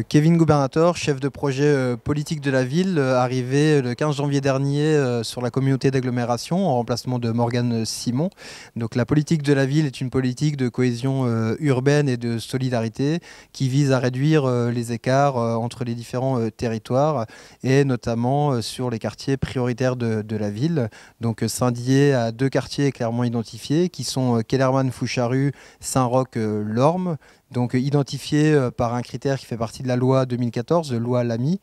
Kevin Goubernator, chef de projet politique de la ville, arrivé le 15 janvier dernier sur la communauté d'agglomération en remplacement de Morgane Simon. Donc la politique de la ville est une politique de cohésion urbaine et de solidarité qui vise à réduire les écarts entre les différents territoires et notamment sur les quartiers prioritaires de la ville. Donc Saint-Dié a deux quartiers clairement identifiés qui sont Kellermann-Foucharu, Saint-Roch-Lorme. Donc identifié par un critère qui fait partie de la loi 2014, loi Lamy,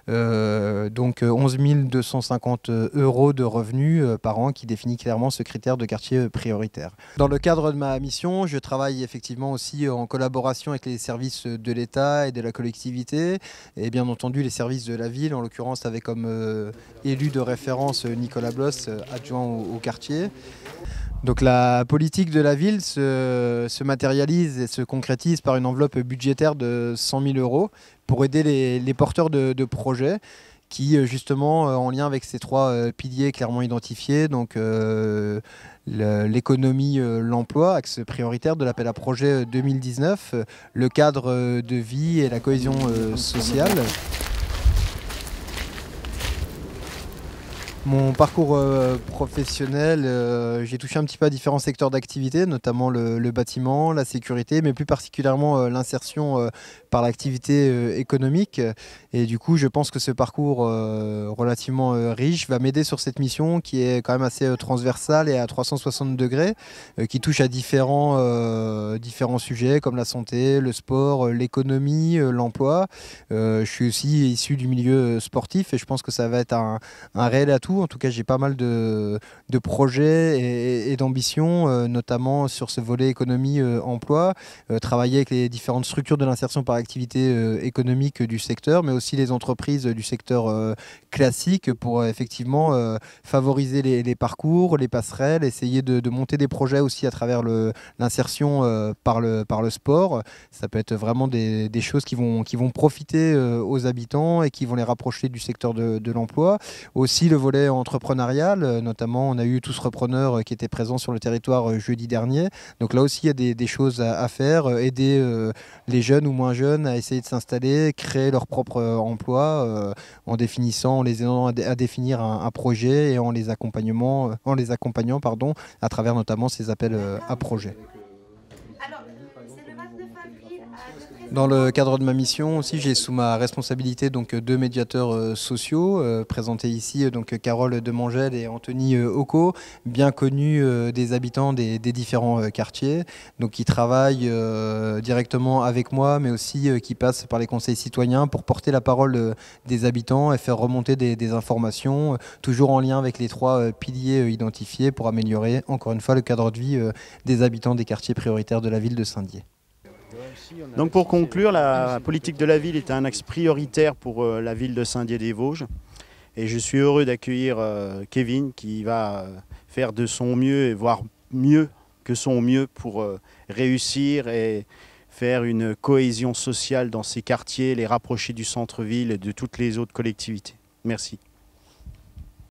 donc 11 250 € de revenus par an qui définit clairement ce critère de quartier prioritaire. Dans le cadre de ma mission, je travaille effectivement aussi en collaboration avec les services de l'État et de la collectivité et bien entendu les services de la ville, en l'occurrence avec comme élu de référence Nicolas Bloss, adjoint au quartier. Donc la politique de la ville se matérialise et se concrétise par une enveloppe budgétaire de 100 000 € pour aider les porteurs de projets qui, justement, en lien avec ces trois piliers clairement identifiés, donc l'économie, l'emploi, axe prioritaire de l'appel à projet 2019, le cadre de vie et la cohésion sociale. Mon parcours professionnel, j'ai touché un petit peu à différents secteurs d'activité, notamment le bâtiment, la sécurité, mais plus particulièrement l'insertion par l'activité économique. Et du coup, je pense que ce parcours relativement riche va m'aider sur cette mission qui est quand même assez transversale et à 360 degrés, qui touche à différents sujets comme la santé, le sport, l'économie, l'emploi. Je suis aussi issu du milieu sportif et je pense que ça va être un réel atout. En tout cas, j'ai pas mal de projets et d'ambitions, notamment sur ce volet économie-emploi, travailler avec les différentes structures de l'insertion par activité économique du secteur, mais aussi les entreprises du secteur classique pour effectivement favoriser les parcours, les passerelles, essayer de monter des projets aussi à travers l'insertion par le sport. Ça peut être vraiment des choses qui vont profiter aux habitants et qui vont les rapprocher du secteur de l'emploi. Aussi le volet entrepreneurial, notamment on a eu Tous Repreneurs qui était présent sur le territoire jeudi dernier. Donc là aussi il y a des choses à faire, aider les jeunes ou moins jeunes à essayer de s'installer, créer leur propre emploi en les aidant à définir un projet et en les accompagnant à travers notamment ces appels à projets. Dans le cadre de ma mission aussi, j'ai sous ma responsabilité donc deux médiateurs sociaux présentés ici, donc Carole Demangel et Anthony Occo, bien connus des habitants des différents quartiers, donc qui travaillent directement avec moi, mais aussi qui passent par les conseils citoyens pour porter la parole des habitants et faire remonter des informations, toujours en lien avec les trois piliers identifiés pour améliorer encore une fois le cadre de vie des habitants des quartiers prioritaires de la ville de Saint-Dié. Donc pour conclure, la politique de la ville est un axe prioritaire pour la ville de Saint-Dié-des-Vosges. Et je suis heureux d'accueillir Kevin qui va faire de son mieux et voire mieux que son mieux pour réussir et faire une cohésion sociale dans ces quartiers, les rapprocher du centre-ville et de toutes les autres collectivités. Merci.